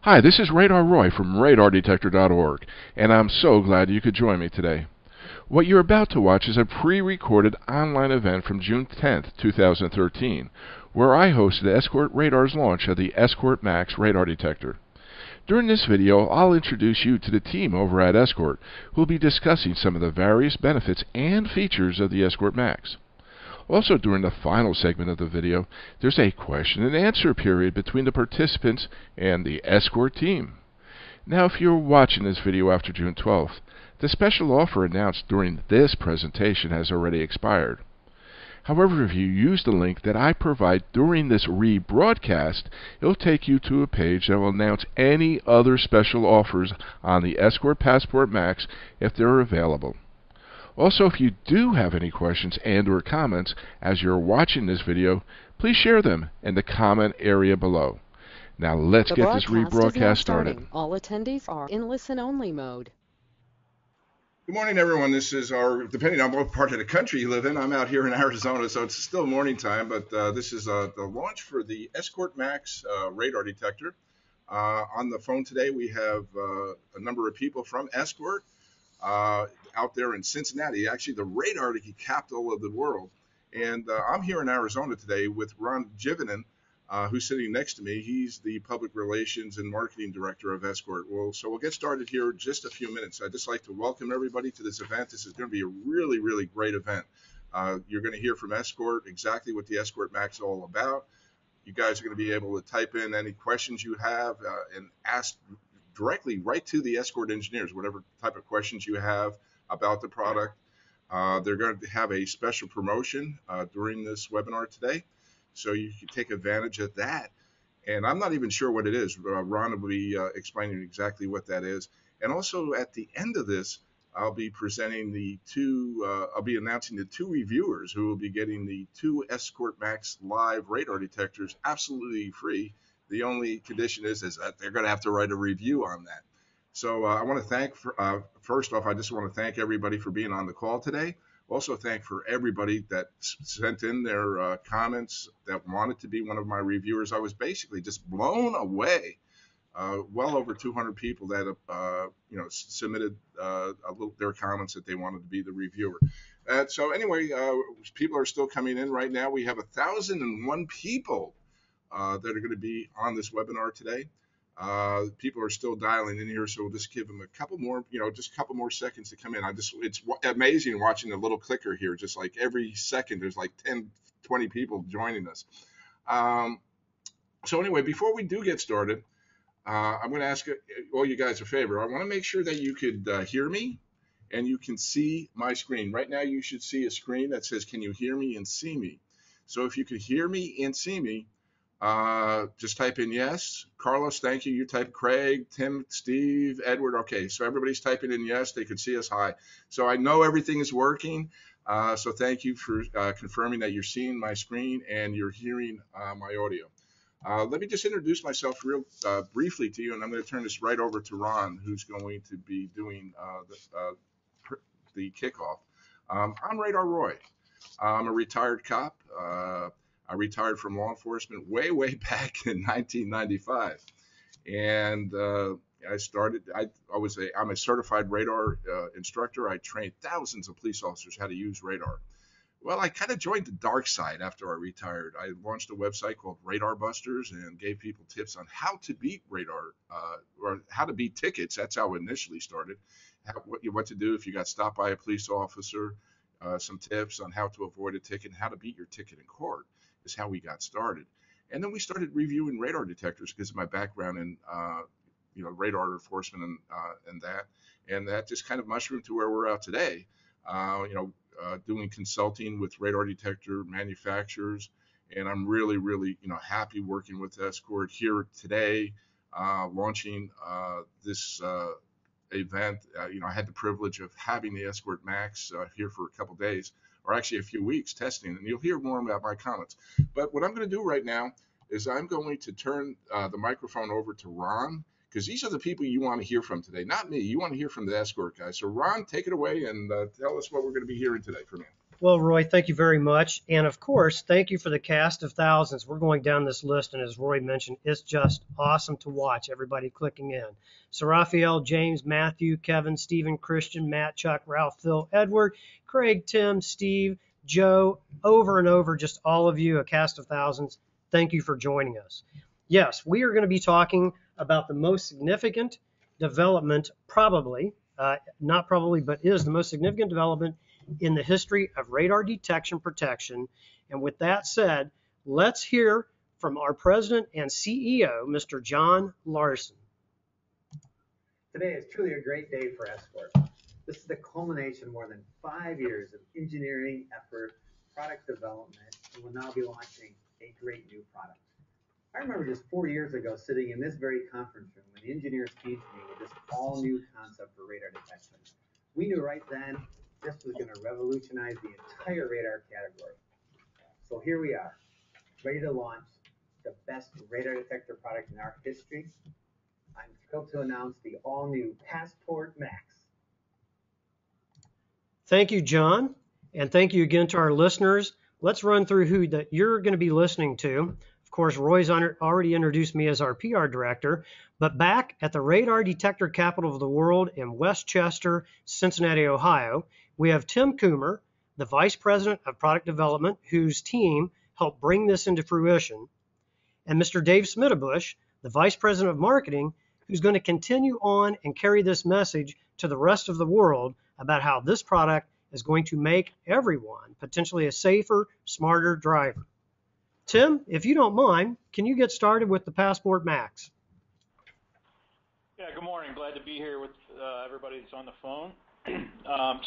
Hi, this is Radar Roy from RadarDetector.org, and I'm so glad you could join me today. What you're about to watch is a pre-recorded online event from June 10th, 2013, where I hosted Escort Radar's launch of the Escort Max radar detector. During this video, I'll introduce you to the team over at Escort, who will be discussing some of the various benefits and features of the Escort Max. Also, during the final segment of the video, there's a question and answer period between the participants and the Escort team. Now, if you're watching this video after June 12th, the special offer announced during this presentation has already expired. However, if you use the link that I provide during this rebroadcast, it'll take you to a page that will announce any other special offers on the Escort Passport Max if they're available. Also, if you do have any questions and or comments as you're watching this video, please share them in the comment area below. Now let's get this rebroadcast started. All attendees are in listen-only mode. Good morning, everyone. This is depending on what part of the country you live in, I'm out here in Arizona, so it's still morning time, but this is the launch for the Escort Max radar detector. On the phone today, we have a number of people from Escort. Out there in Cincinnati, actually the radar capital of the world. And I'm here in Arizona today with Ron Jivanen, who's sitting next to me. He's the public relations and marketing director of Escort. So we'll get started here in just a few minutes. I'd just like to welcome everybody to this event. This is going to be a really, really great event. You're going to hear from Escort exactly what the Escort Max is all about. You guys are going to be able to type in any questions you have and ask directly right to the Escort engineers, whatever type of questions you have about the product. They're going to have a special promotion during this webinar today, so you can take advantage of that. And I'm not even sure what it is. Ron will be explaining exactly what that is. And also at the end of this, I'll be presenting I'll be announcing the two reviewers who will be getting the two Escort Max live radar detectors absolutely free. The only condition is that they're going to have to write a review on that. So I want to thank, first off, I just want to thank everybody for being on the call today. Also thank for everybody that sent in their comments that wanted to be one of my reviewers. I was basically just blown away. Well over 200 people that submitted their comments that they wanted to be the reviewer. So anyway, people are still coming in right now. We have 1,001 people that are going to be on this webinar today. People are still dialing in here, so we'll just give them a couple more, just a couple more seconds to come in. It's amazing watching the little clicker here. Just like every second, there's like 10, 20 people joining us. So anyway, before we do get started, I'm going to ask all you guys a favor. I want to make sure that you could hear me and you can see my screen. Right now, you should see a screen that says, "Can you hear me and see me?" So if you could hear me and see me, just type in yes. Carlos, thank you. You type Craig, Tim, Steve, Edward. Okay, so everybody's typing in yes. They could see us. Hi. So I know everything is working. So thank you for confirming that you're seeing my screen and you're hearing my audio. Let me just introduce myself real briefly to you, and I'm going to turn this right over to Ron, who's going to be doing the kickoff. I'm Radar Roy. I'm a retired cop. I retired from law enforcement way back in 1995, and I'm a certified radar instructor. I trained thousands of police officers how to use radar. Well, I kind of joined the dark side after I retired. I launched a website called Radar Busters and gave people tips on how to beat radar or how to beat tickets. That's how it initially started. What to do if you got stopped by a police officer. Some tips on how to avoid a ticket and how to beat your ticket in court is how we got started. And then we started reviewing radar detectors because of my background in radar enforcement and that just kind of mushroomed to where we're at today. Doing consulting with radar detector manufacturers, and I'm really happy working with Escort here today, launching this event. I had the privilege of having the Escort Max here for a couple days, or actually a few weeks testing, and you'll hear more about my comments. But what I'm going to do right now is I'm going to turn the microphone over to Ron, because these are the people you want to hear from today, not me. You want to hear from the Escort guys. So Ron, take it away and tell us what we're going to be hearing today from you. Well, Roy, thank you very much. And of course, thank you for the cast of thousands. We're going down this list, and as Roy mentioned, it's just awesome to watch everybody clicking in. So Raphael, James, Matthew, Kevin, Stephen, Christian, Matt, Chuck, Ralph, Phil, Edward, Craig, Tim, Steve, Joe, over and over, just all of you, a cast of thousands. Thank you for joining us. Yes, we are going to be talking about the most significant development, not probably, but is the most significant development in the history of radar detection protection. And with that said, let's hear from our president and CEO, Mr. John Larson. Today is truly a great day for Escort. This is the culmination of more than 5 years of engineering effort, product development, and we'll now be launching a great new product. I remember just 4 years ago sitting in this very conference room when the engineers came to me with this all new concept for radar detection. We knew right then this was going to revolutionize the entire radar category. So here we are, ready to launch the best radar detector product in our history. I'm thrilled to announce the all-new Passport Max. Thank you, John, and thank you again to our listeners. Let's run through who that you're going to be listening to. Of course, Roy's already introduced me as our PR director, but back at the radar detector capital of the world in Westchester, Cincinnati, Ohio, we have Tim Coomer, the Vice President of Product Development, whose team helped bring this into fruition, and Mr. Dave Smitterbush, the Vice President of Marketing, who's going to continue on and carry this message to the rest of the world about how this product is going to make everyone potentially a safer, smarter driver. Tim, if you don't mind, can you get started with the Passport Max? Yeah, good morning. Glad to be here with everybody that's on the phone.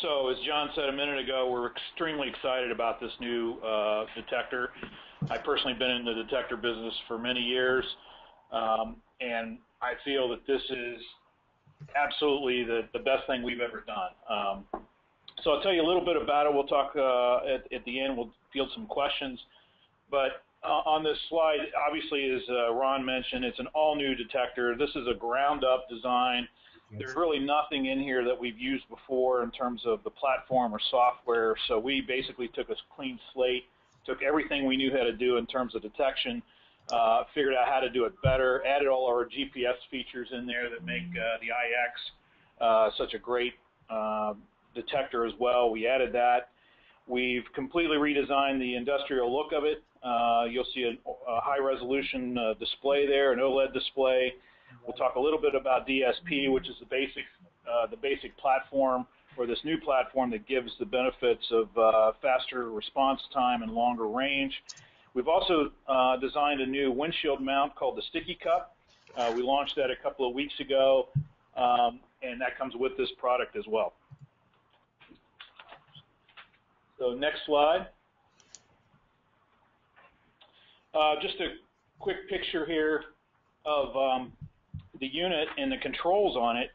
So as John said a minute ago, we're extremely excited about this new detector. I've personally been in the detector business for many years, and I feel that this is absolutely the best thing we've ever done. So I'll tell you a little bit about it. We'll talk at the end. We'll field some questions. But on this slide, obviously, as Ron mentioned, it's an all-new detector. This is a ground-up design. There's really nothing in here that we've used before in terms of the platform or software. So we basically took a clean slate, took everything we knew how to do in terms of detection, figured out how to do it better, added all our GPS features in there that make the IX such a great detector as well. We added that. We've completely redesigned the industrial look of it. You'll see a high-resolution display there, an OLED display. We'll talk a little bit about DSP, which is the basic platform, or this new platform that gives the benefits of faster response time and longer range. We've also designed a new windshield mount called the Sticky Cup. We launched that a couple of weeks ago, and that comes with this product as well. So next slide. Just a quick picture here of the unit and the controls on it.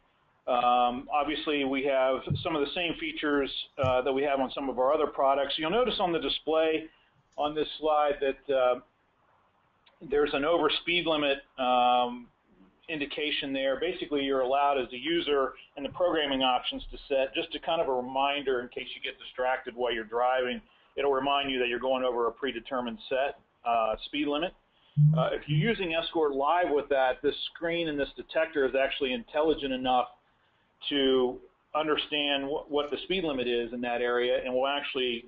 Obviously, we have some of the same features that we have on some of our other products. You'll notice on the display on this slide that there's an over speed limit indication there. Basically, you're allowed as a user in the programming options to set just a kind of a reminder in case you get distracted while you're driving. It'll remind you that you're going over a predetermined set speed limit. If you're using Escort Live with that, this screen and this detector is actually intelligent enough to understand what the speed limit is in that area, and will actually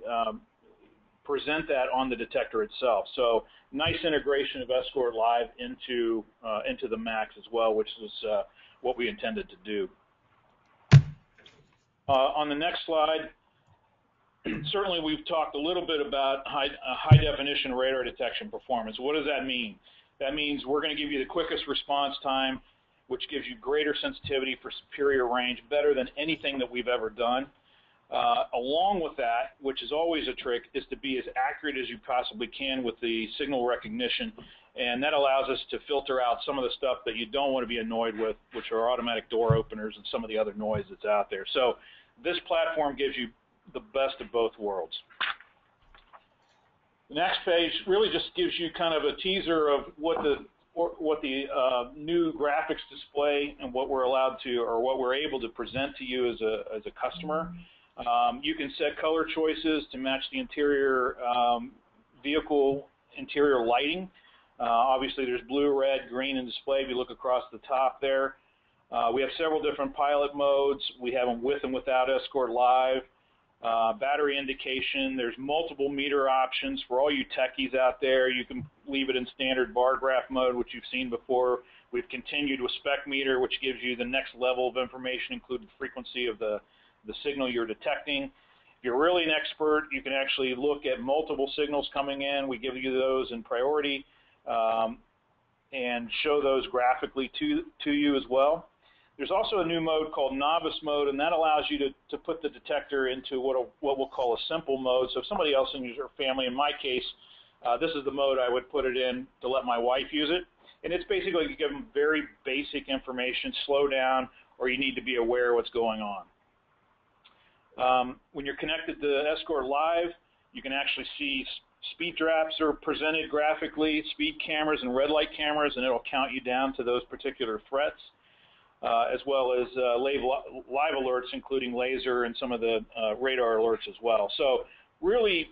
present that on the detector itself. So nice integration of Escort Live into the Max as well, which is what we intended to do. On the next slide, certainly we've talked a little bit about high definition radar detection performance. What does that mean? That means we're going to give you the quickest response time, which gives you greater sensitivity for superior range, better than anything that we've ever done. Along with that, which is always a trick, is to be as accurate as you possibly can with the signal recognition, and that allows us to filter out some of the stuff that you don't want to be annoyed with, which are automatic door openers and some of the other noise that's out there. So this platform gives you the best of both worlds. The next page really just gives you kind of a teaser of what the new graphics display and what we're allowed to, or what we're able to present to you as a customer. You can set color choices to match the interior vehicle interior lighting. Obviously, there's blue, red, green, and display. If you look across the top there, we have several different pilot modes. We have them with and without Escort Live. Battery indication. There's multiple meter options for all you techies out there. You can leave it in standard bar graph mode, which you've seen before. We've continued with spec meter, which gives you the next level of information, including frequency of the signal you're detecting. If you're really an expert, you can actually look at multiple signals coming in. We give you those in priority and show those graphically to you as well. There's also a new mode called novice mode, and that allows you to put the detector into what we'll call a simple mode. So if somebody else in your family, in my case, this is the mode I would put it in to let my wife use it. And it's basically you give them very basic information, slow down, or you need to be aware of what's going on. When you're connected to Escort Live, you can actually see speed traps are presented graphically, speed cameras and red light cameras, and it'll count you down to those particular threats, as well as live alerts, including laser and some of the radar alerts as well. So really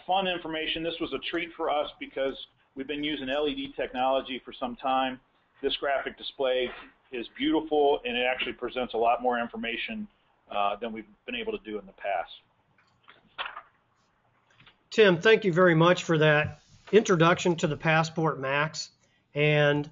fun information. This was a treat for us because we've been using LED technology for some time. This graphic display is beautiful, and it actually presents a lot more information than we've been able to do in the past. Tim, thank you very much for that introduction to the Passport Max. And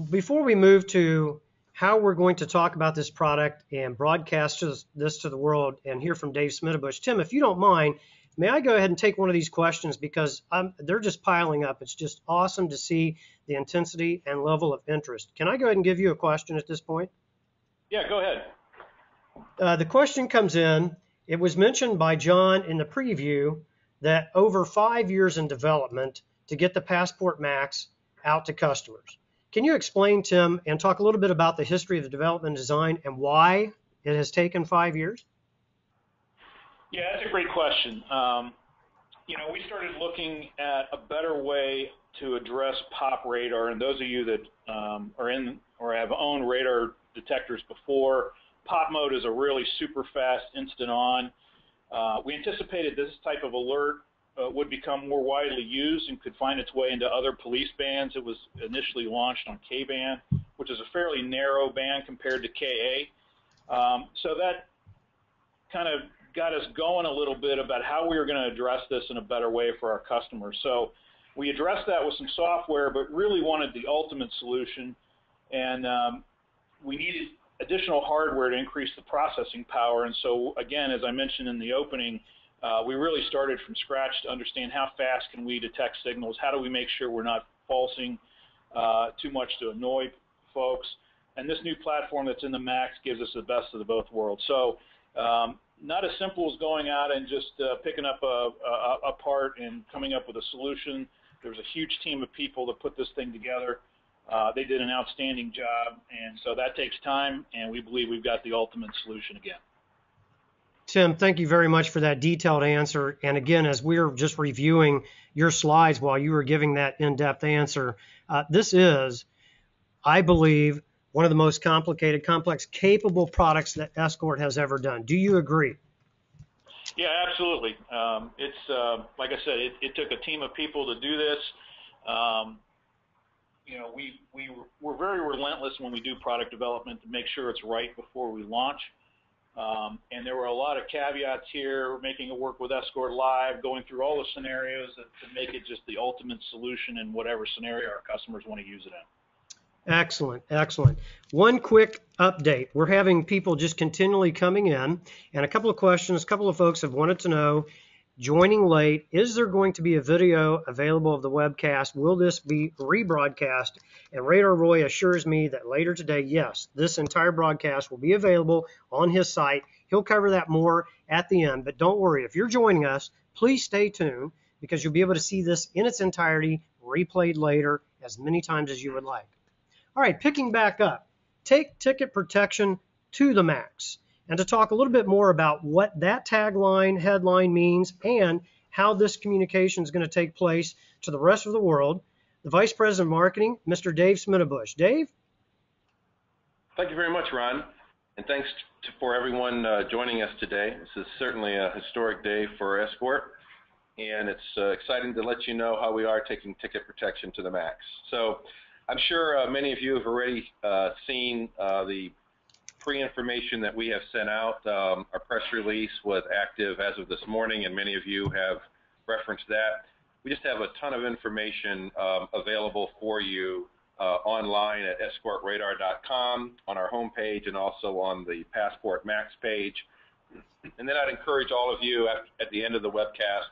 before we move to how we're going to talk about this product and broadcast this to the world and hear from Dave Smitterbush, Tim, if you don't mind, may I go ahead and take one of these questions because they're just piling up. It's just awesome to see the intensity and level of interest. Can I go ahead and give you a question at this point? Yeah, go ahead. The question comes in. It was mentioned by John in the preview that over 5 years in development to get the Passport Max out to customers. Can you explain, Tim, and talk a little bit about the history of the development and design and why it has taken 5 years? Yeah, that's a great question. We started looking at a better way to address pop radar, and those of you that are in or have owned radar detectors before, pop mode is a really super fast instant on. We anticipated this type of alert would become more widely used and could find its way into other police bands. It was initially launched on K-band, which is a fairly narrow band compared to KA. So that kind of got us going a little bit about how we were going to address this in a better way for our customers. So we addressed that with some software, but really wanted the ultimate solution. And we needed additional hardware to increase the processing power. And so, again, as I mentioned in the opening, we really started from scratch to understand how fast can we detect signals, how do we make sure we're not falsing too much to annoy folks. And this new platform that's in the Max gives us the best of the both worlds. So not as simple as going out and just picking up a part and coming up with a solution. There's a huge team of people that put this thing together. They did an outstanding job, and so that takes time, and we believe we've got the ultimate solution again. Tim, thank you very much for that detailed answer. And again, as we're just reviewing your slides while you were giving that in-depth answer, this is, I believe, one of the most complicated, complex, capable products that Escort has ever done. Do you agree? Yeah, absolutely. It's like I said, it took a team of people to do this. We're very relentless when we do product development to make sure it's right before we launch. And there were a lot of caveats here, making it work with Escort Live, going through all the scenarios to make it just the ultimate solution in whatever scenario our customers want to use it in. Excellent, excellent. One quick update. We're having people just continually coming in, and a couple of questions. A couple of folks have wanted to know, joining late, is there going to be a video available of the webcast? Will this be rebroadcast? And Radar Roy assures me that later today, yes, this entire broadcast will be available on his site. He'll cover that more at the end, but don't worry. If you're joining us, please stay tuned because you'll be able to see this in its entirety, replayed later as many times as you would like. All right, picking back up, take ticket protection to the max. And to talk a little bit more about what that tagline, headline means and how this communication is going to take place to the rest of the world, the Vice President of Marketing, Mr. Dave Smitterbush. Dave? Thank you very much, Ron. And thanks for everyone joining us today. This is certainly a historic day for Escort, and it's exciting to let you know how we are taking ticket protection to the max. So I'm sure many of you have already seen the pre-information that we have sent out. Our press release was active as of this morning, and many of you have referenced that. We just have a ton of information available for you online at escortradar.com, on our homepage, and also on the Passport Max page. And then I'd encourage all of you at the end of the webcast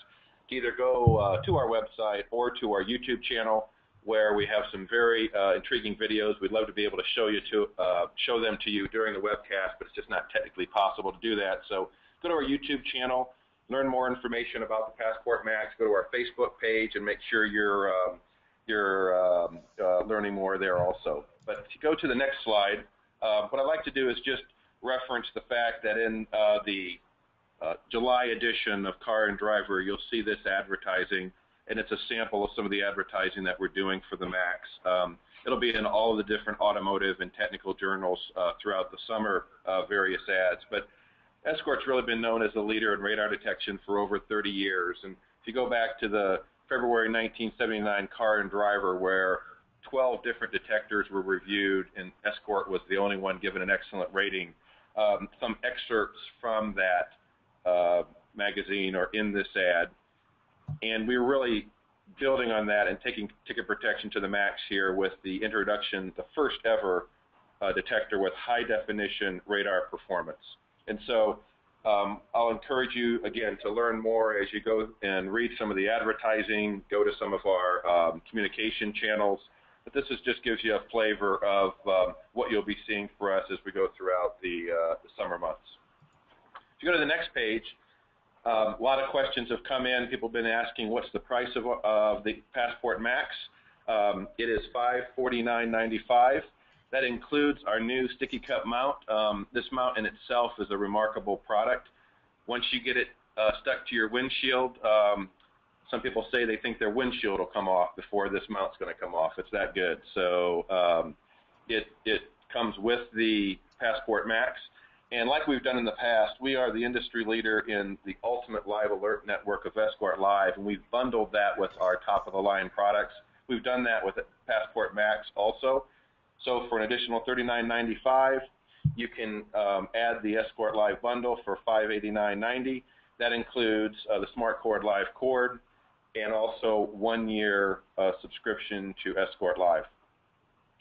to either go to our website or to our YouTube channel, where we have some very intriguing videos. We'd love to be able to show them to you during the webcast, but it's just not technically possible to do that. So go to our YouTube channel, learn more information about the Passport Max, go to our Facebook page, and make sure you're learning more there also. But if you go to the next slide, what I'd like to do is just reference the fact that in the July edition of Car and Driver, you'll see this advertising, and it's a sample of some of the advertising that we're doing for the Max. It'll be in all of the different automotive and technical journals throughout the summer, various ads. But Escort's really been known as the leader in radar detection for over 30 years. And if you go back to the February 1979 Car and Driver, where 12 different detectors were reviewed, and Escort was the only one given an excellent rating, some excerpts from that magazine are in this ad. And we're really building on that and taking ticket protection to the max here with the introduction, the first ever detector with high definition radar performance. And so I'll encourage you again to learn more as you go and read some of the advertising, go to some of our communication channels. But this just gives you a flavor of what you'll be seeing for us as we go throughout the summer months. If you go to the next page, a lot of questions have come in. People have been asking what's the price of the Passport Max. It is $549.95. That includes our new sticky cup mount. This mount in itself is a remarkable product. Once you get it stuck to your windshield, some people say they think their windshield will come off before this mount's going to come off. It's that good. So it comes with the Passport Max. And like we've done in the past, we are the industry leader in the ultimate live alert network of Escort Live, and we've bundled that with our top-of-the-line products. We've done that with Passport Max also. So for an additional $39.95, you can add the Escort Live bundle for $589.90. That includes the Smart Cord Live cord and also 1 year subscription to Escort Live.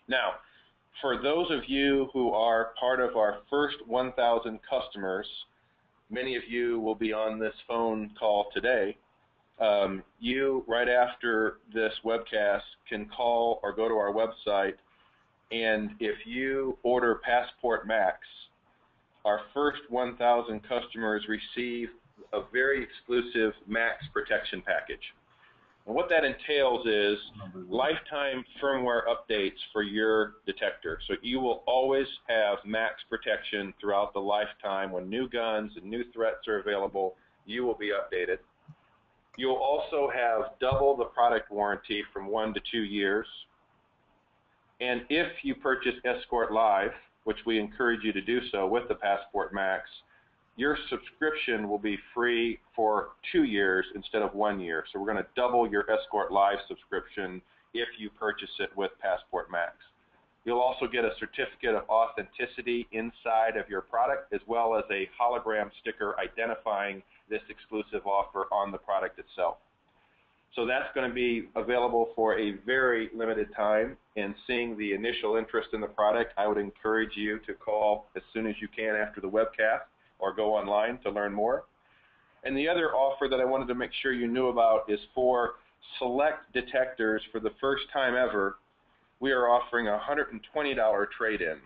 Now, for those of you who are part of our first 1,000 customers, many of you will be on this phone call today. You, right after this webcast, can call or go to our website, and if you order Passport Max, our first 1,000 customers receive a very exclusive Max protection package. And what that entails is lifetime firmware updates for your detector. So you will always have max protection throughout the lifetime. When new guns and new threats are available, you will be updated. You'll also have double the product warranty from 1 to 2 years. And if you purchase Escort Live, which we encourage you to do so with the Passport Max, your subscription will be free for 2 years instead of 1 year. So we're going to double your Escort Live subscription if you purchase it with Passport Max. You'll also get a certificate of authenticity inside of your product, as well as a hologram sticker identifying this exclusive offer on the product itself. So that's going to be available for a very limited time. And seeing the initial interest in the product, I would encourage you to call as soon as you can after the webcast, or go online to learn more. And the other offer that I wanted to make sure you knew about is for select detectors. For the first time ever, we are offering a $120 trade-in.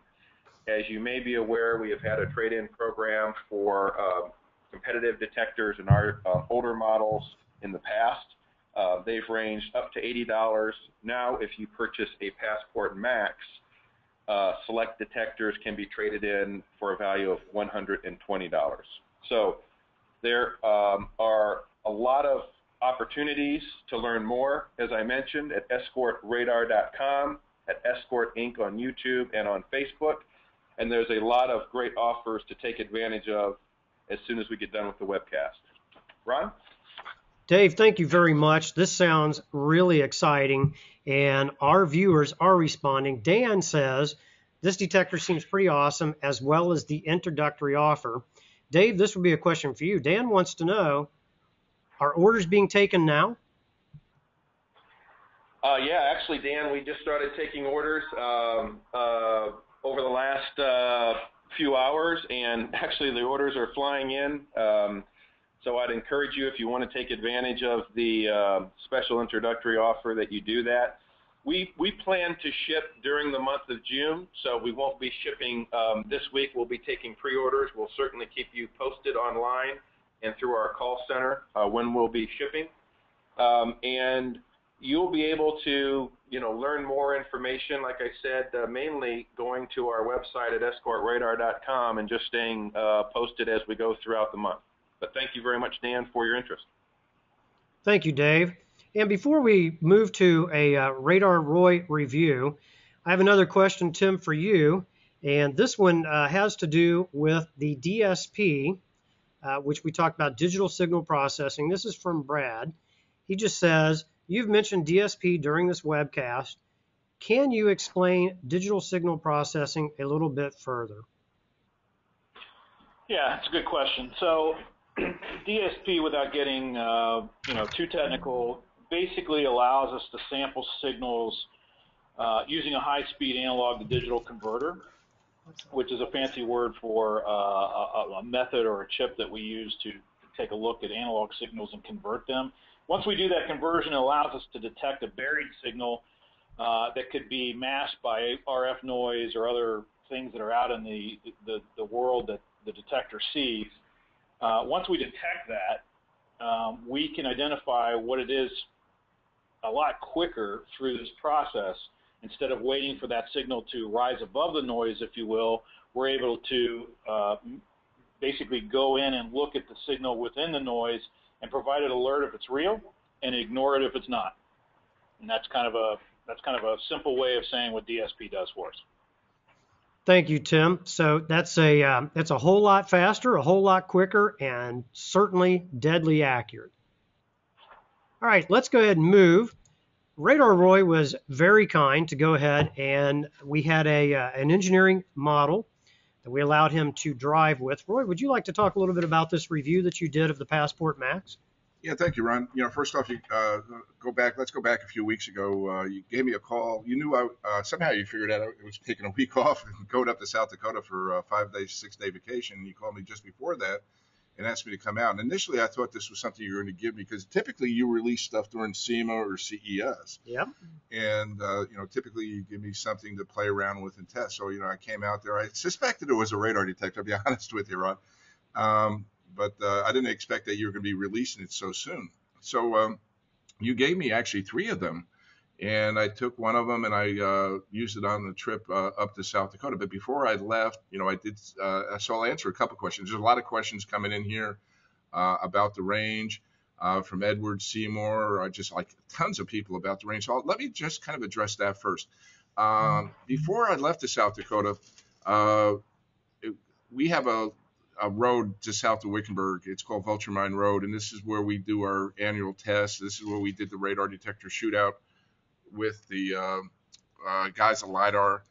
As you may be aware, we have had a trade-in program for competitive detectors in our older models in the past. They've ranged up to $80. Now, if you purchase a Passport Max, select detectors can be traded in for a value of $120. So there are a lot of opportunities to learn more, as I mentioned, at escortradar.com, at Escort Inc. on YouTube and on Facebook. and there's a lot of great offers to take advantage of as soon as we get done with the webcast. Ron? Dave, thank you very much. This sounds really exciting, and our viewers are responding. Dan says, this detector seems pretty awesome, as well as the introductory offer. Dave, this would be a question for you. Dan wants to know, are orders being taken now? Yeah, actually, Dan, we just started taking orders over the last few hours, and actually the orders are flying in. So I'd encourage you, if you want to take advantage of the special introductory offer, that you do that. We plan to ship during the month of June, so we won't be shipping this week. We'll be taking pre-orders. We'll certainly keep you posted online and through our call center when we'll be shipping. And you'll be able to, learn more information, like I said, mainly going to our website at escortradar.com and just staying posted as we go throughout the month. But thank you very much, Dan, for your interest. Thank you, Dave. And before we move to a Radar Roy review, I have another question, Tim, for you. And this one has to do with the DSP, which we talked about, digital signal processing. This is from Brad. He just says, you've mentioned DSP during this webcast. Can you explain digital signal processing a little bit further? Yeah, it's a good question. So DSP, without getting too technical, basically allows us to sample signals using a high-speed analog to digital converter, which is a fancy word for a method or a chip that we use to take a look at analog signals and convert them. Once we do that conversion, it allows us to detect a buried signal that could be masked by RF noise or other things that are out in the world that the detector sees. Once we detect that, we can identify what it is a lot quicker through this process. Instead of waiting for that signal to rise above the noise, if you will, we're able to basically go in and look at the signal within the noise and provide an alert if it's real and ignore it if it's not. And that's kind of a simple way of saying what DSP does for us. Thank you, Tim. So that's a whole lot faster, a whole lot quicker, and certainly deadly accurate. All right, let's go ahead and move. Radar Roy was very kind to go ahead, and we had an engineering model that we allowed him to drive with. Roy, would you like to talk a little bit about this review that you did of the Passport Max? Yeah, thank you, Ron. First off, let's go back a few weeks ago. You gave me a call. You knew somehow you figured out I was taking a week off and going up to South Dakota for a 5-day, 6-day vacation. You called me just before that and asked me to come out. And initially, I thought this was something you were going to give me because typically you release stuff during SEMA or CES. Yep. And, typically you give me something to play around with and test. So, I came out there. I suspected it was a radar detector, I'll be honest with you, Ron. But I didn't expect that you were going to be releasing it so soon. So you gave me actually 3 of them. And I took one of them and I used it on the trip up to South Dakota. But before I left, so I'll answer a couple questions. There's a lot of questions coming in here about the range from Edward Seymour, just like tons of people about the range. So let me just kind of address that first. Before I left to South Dakota, we have a road to south of Wickenburg. It's called Vulture Mine Road, and this is where we do our annual tests. This is where we did the radar detector shootout with the guys at LiDAR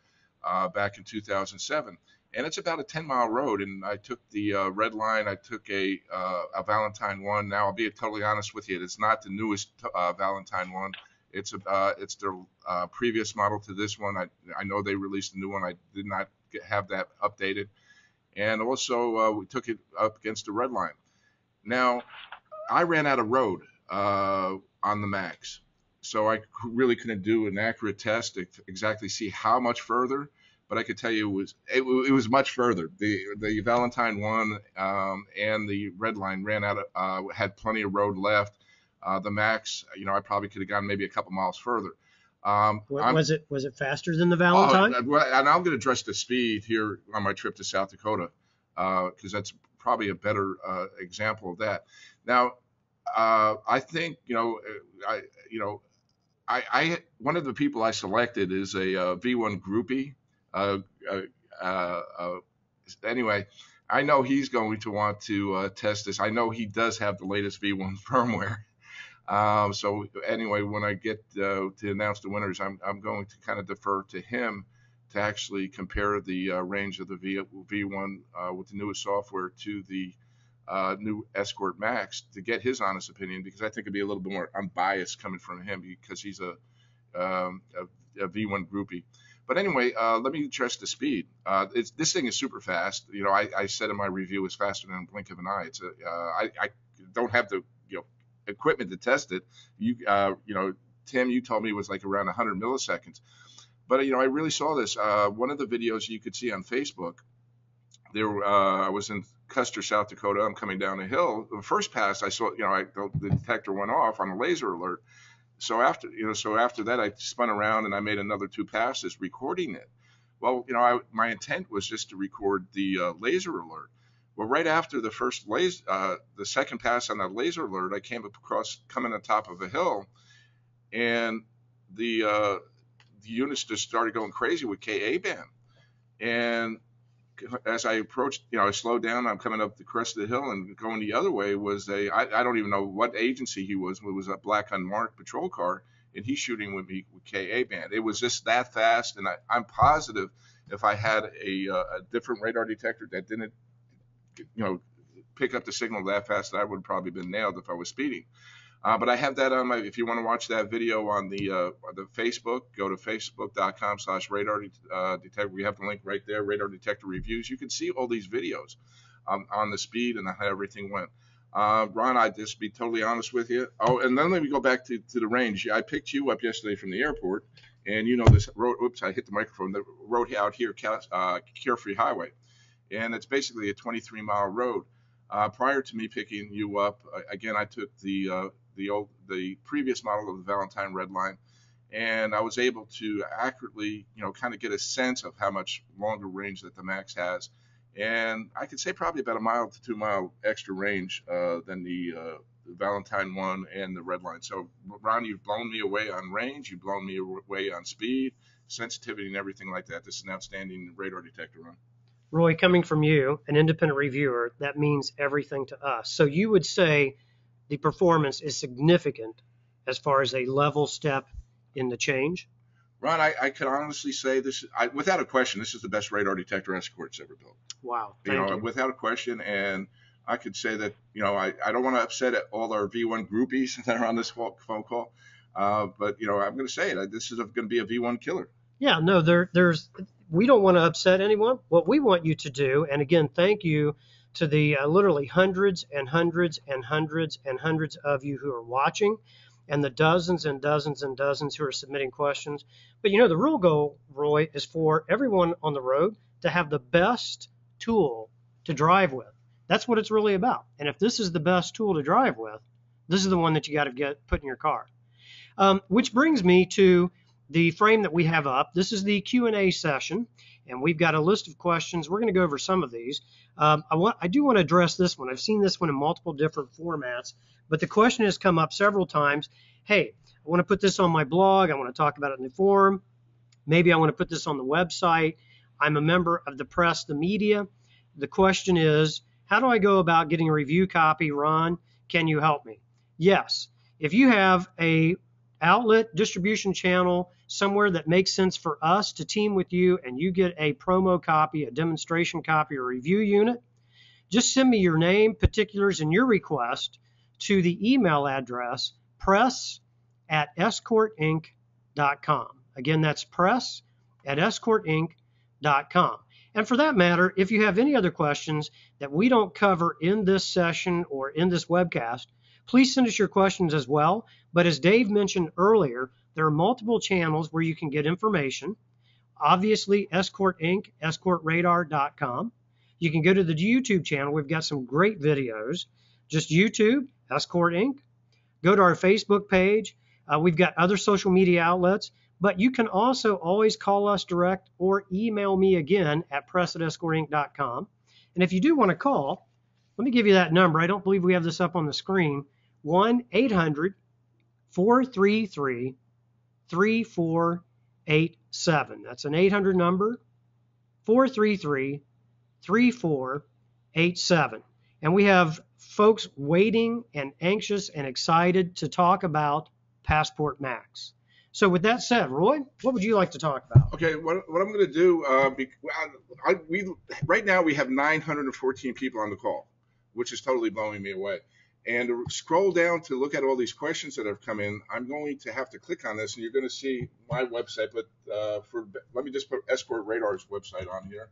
back in 2007. And it's about a 10-mile road, and I took the red line. I took a Valentine 1. Now, I'll be totally honest with you. It's not the newest Valentine 1. It's their previous model to this one. I know they released a new one. I did not have that updated. And also, we took it up against the red line. Now, I ran out of road on the Max. So I really couldn't do an accurate test to exactly see how much further, but I could tell you it was much further. The Valentine 1 and the red line ran out of had plenty of road left. The Max, I probably could have gone maybe a couple miles further. Was it faster than the Valentine? And I'm going to address the speed here on my trip to South Dakota because that's probably a better example of that. Now, I think I one of the people I selected is a V1 groupie. anyway, I know he's going to want to test this. I know he does have the latest V1 firmware. So anyway, when I get to announce the winners, I'm going to kind of defer to him to actually compare the range of the V1 with the newest software to the new Escort Max to get his honest opinion, because I think it'd be a little bit more unbiased coming from him because he's a V1 groupie. But anyway, let me address the speed. This thing is super fast. You know, I said in my review it's faster than a blink of an eye. I don't have the equipment to test it. You know, Tim, you told me it was like around 100 milliseconds. But I really saw this. One of the videos you could see on Facebook. I was in Custer, South Dakota. I'm coming down a hill. The first pass I saw, the detector went off on a laser alert. So after that, I spun around and I made another 2 passes recording it. Well, my intent was just to record the laser alert. Well, right after the the second pass on that laser alert, I came across coming on top of a hill, and the units just started going crazy with Ka band. And as I approached, I slowed down. I'm coming up the crest of the hill, and going the other way was I don't even know what agency he was. It was a black unmarked patrol car, and he's shooting with me with Ka band. It was just that fast, and I'm positive if I had a different radar detector that didn't, pick up the signal that fast, I would have probably been nailed if I was speeding. But I have that on if you want to watch that video on the Facebook, go to facebook.com/radar detector. We have the link right there, radar detector reviews. You can see all these videos on the speed and how everything went. Ron, I'd just be totally honest with you. Oh, and then let me go back to the range. I picked you up yesterday from the airport, and this road, oops, I hit the microphone. The road out here, Carefree Highway. And it's basically a 23-mile road. Prior to me picking you up, again, I took the previous model of the Valentine Redline, and I was able to accurately, kind of get a sense of how much longer range that the Max has. And I could say probably about a mile to 2 mile extra range than the Valentine one and the Redline. So, Ron, you've blown me away on range. You've blown me away on speed, sensitivity, and everything like that. This is an outstanding radar detector, Ron. Roy, coming from you, an independent reviewer, that means everything to us. So you would say the performance is significant as far as a level step in the change? Ron, I could honestly say this, without a question, this is the best radar detector Escort's ever built. Wow. Thank you. Without a question. And I could say that, I don't want to upset all our V1 groupies that are on this phone call. But, I'm going to say it. This is going to be a V1 killer. Yeah, no, we don't want to upset anyone. What we want you to do, and again, thank you to the literally hundreds and hundreds and hundreds and hundreds of you who are watching, and the dozens and dozens and dozens who are submitting questions. But the real goal, Roy, is for everyone on the road to have the best tool to drive with. That's what it's really about. And if this is the best tool to drive with, this is the one that you got to put in your car. Which brings me to the frame that we have up. This is the Q&A session, and we've got a list of questions. We're going to go over some of these. I do want to address this one. I've seen this one in multiple different formats, but the question has come up several times. Hey, I want to put this on my blog. I want to talk about it in the forum. Maybe I want to put this on the website. I'm a member of the press, the media. The question is, how do I go about getting a review copy? Ron, can you help me? Yes. If you have a outlet distribution channel somewhere that makes sense for us to team with you, and you get a promo copy, a demonstration copy, or review unit, just send me your name, particulars, and your request to the email address press@escortinc.com. Again, that's press@escortinc.com. And for that matter, if you have any other questions that we don't cover in this session or in this webcast, please send us your questions as well. But as Dave mentioned earlier, there are multiple channels where you can get information. Obviously, Escort Inc., escortradar.com. You can go to the YouTube channel. We've got some great videos. Just YouTube, Escort Inc. Go to our Facebook page. We've got other social media outlets. But you can also always call us direct or email me again at press@escortinc.com. And if you do want to call, let me give you that number. I don't believe we have this up on the screen. 1-800-433-3487. That's an 800 number, 433-3487. And we have folks waiting and anxious and excited to talk about Passport Max. So with that said, Roy, what would you like to talk about? Okay, what I'm going to do, right now we have 914 people on the call, which is totally blowing me away. And to scroll down to look at all these questions that have come in, I'm going to have to click on this, and you're going to see my website. But let me just put Escort Radar's website on here.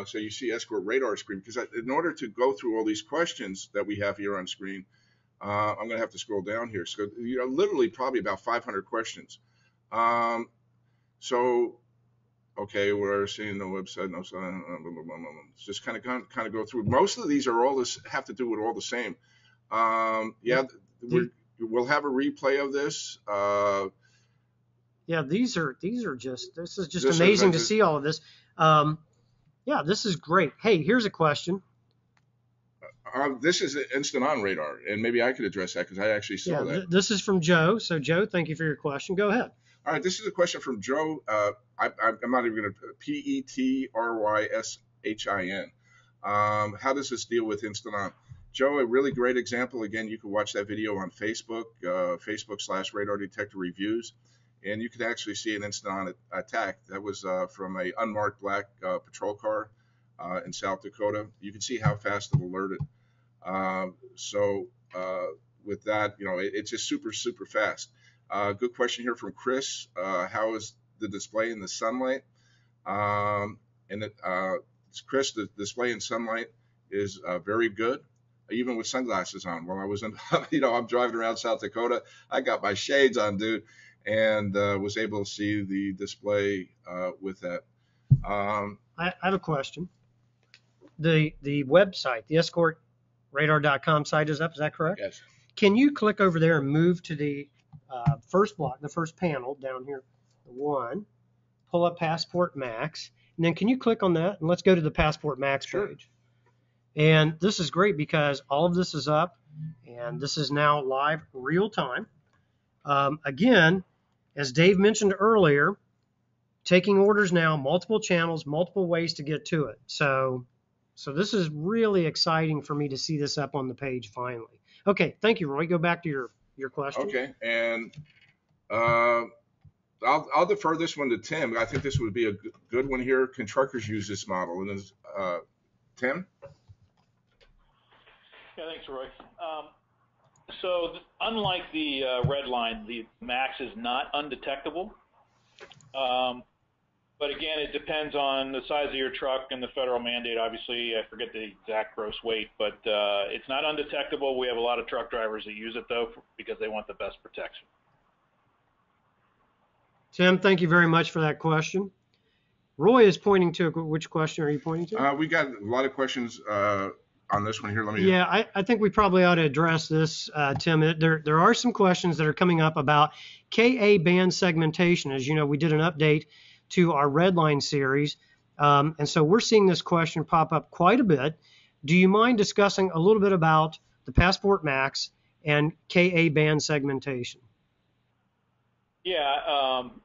So you see Escort Radar screen, because in order to go through all these questions that we have here on screen, I'm going to have to scroll down here. So literally probably about 500 questions. Okay, we're seeing the website. No, just kind of go through. Most of these are all this have to do with all the same. We'll have a replay of this. Yeah, this is just amazing to see all of this. Yeah, this is great. Hey, here's a question. This is instant on radar, and maybe I could address that because I actually saw that. This is from Joe. So, Joe, thank you for your question. Go ahead. All right, this is a question from Joe. I'm not even going to Petryshin. How does this deal with instant on? Joe, a really great example. Again, you can watch that video on Facebook, Facebook/Radar Detector Reviews, and you can actually see an instant on attack. That was from a unmarked black patrol car in South Dakota. You can see how fast it alerted. With that, it's just super, super fast. Good question here from Chris. How is the display in the sunlight? Chris, the display in sunlight is very good, even with sunglasses on. While I was in, I'm driving around South Dakota. I got my shades on, dude, and was able to see the display with that. I have a question. The website, the escortradar.com site is up. Is that correct? Yes. Can you click over there and move to the first block, the first panel down here, one, pull up Passport Max, and then can you click on that? And let's go to the Passport Max page. And this is great because all of this is up, and this is now live real time. Again, as Dave mentioned earlier, taking orders now, multiple channels, multiple ways to get to it. So this is really exciting for me to see this up on the page finally. Okay, thank you, Roy. Go back to your question. Okay, and I'll defer this one to Tim. I think this would be a good one here. Can truckers use this model? And Tim? Yeah, thanks, Roy. Unlike the red line, the Max is not undetectable. But again, it depends on the size of your truck and the federal mandate. Obviously, I forget the exact gross weight, but it's not undetectable. We have a lot of truck drivers that use it, though, because they want the best protection. Tim, thank you very much for that question. Roy is pointing to, which question are you pointing to? We got a lot of questions on this one here. I think we probably ought to address this, Tim. There are some questions that are coming up about KA band segmentation. As you know, we did an update to our Redline series, and so we're seeing this question pop up quite a bit. Do you mind discussing a little bit about the Passport Max and KA band segmentation? Yeah,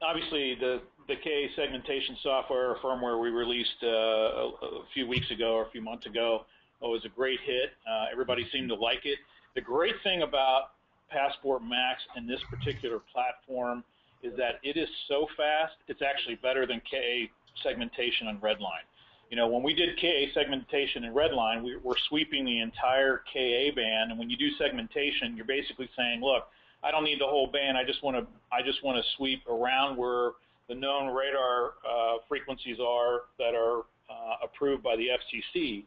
obviously the KA segmentation software or firmware we released a few weeks ago or a few months ago was a great hit. Everybody seemed to like it. The great thing about Passport Max and this particular platform is that it is so fast, it's actually better than KA segmentation on Redline. When we did KA segmentation in Redline, we're sweeping the entire KA band, and when you do segmentation, you're basically saying, look, I don't need the whole band. I just want to sweep around where the known radar frequencies are that are approved by the FCC.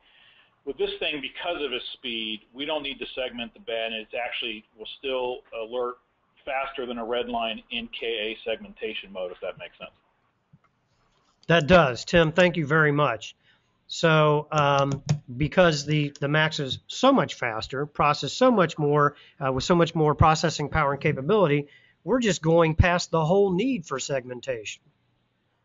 With this thing, because of its speed, we don't need to segment the band. It actually will still alert faster than a red line in KA segmentation mode, if that makes sense. That does. Tim, thank you very much. So because the Max is so much faster, process so much more, with so much more processing power and capability, we're just going past the whole need for segmentation.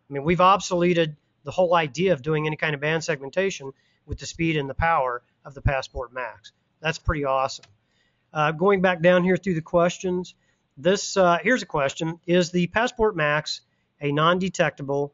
I mean, we've obsoleted the whole idea of doing any kind of band segmentation with the speed and the power of the Passport Max. That's pretty awesome. Going back down here through the questions, here's a question. Is the Passport Max a non-detectable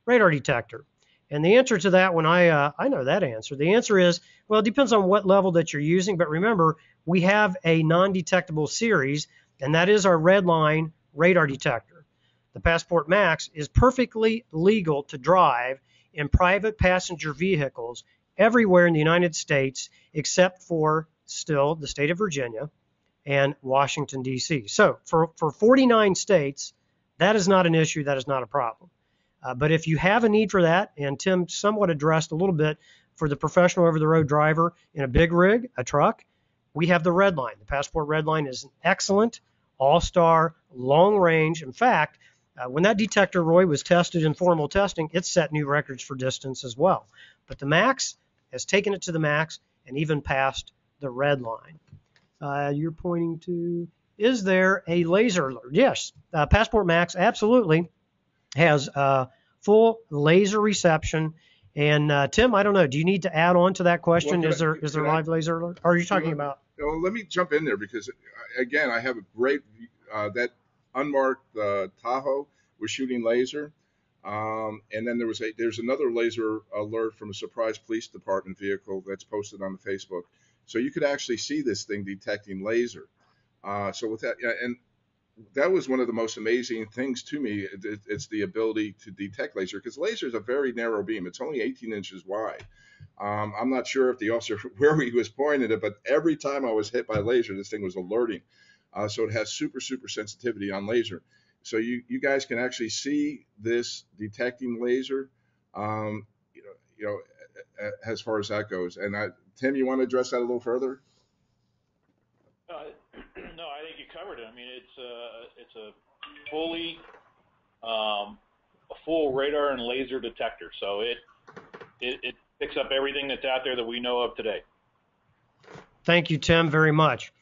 radar detector? And the answer to that one, I know that answer. The answer is, well, it depends on what level that you're using. But remember, we have a non-detectable series, and that is our red line radar detector. The Passport Max is perfectly legal to drive in private passenger vehicles everywhere in the United States except for still the state of Virginia and Washington, D.C. So for 49 states, that is not an issue. That is not a problem. But if you have a need for that, and Tim somewhat addressed a little bit for the professional over-the-road driver in a big rig, a truck, we have the red line. The Passport red line is an excellent, all-star, long-range. In fact, when that detector, Roy, was tested in formal testing, it set new records for distance as well. But the Max has taken it to the max and even passed the red line. You're pointing to, is there a laser alert? Yes, Passport Max absolutely has full laser reception. And Tim, I don't know, do you need to add on to that question? Well, Is there live laser alert? Or are you talking about? Well, let me jump in there because, again, I have a great that unmarked Tahoe was shooting laser, and then there's another laser alert from a surprise police department vehicle that's posted on the Facebook, so you could actually see this thing detecting laser. So with that, and that was one of the most amazing things to me. It's the ability to detect laser, because laser is a very narrow beam. It's only 18 inches wide. I'm not sure if the officer where he was pointing it, but every time I was hit by laser, this thing was alerting. So it has super sensitivity on laser. So you guys can actually see this detecting laser. As far as that goes. And Tim, you want to address that a little further? No, I think you covered it. I mean, it's a fully a full radar and laser detector, so it picks up everything that's out there that we know of today. Thank you, Tim, very much.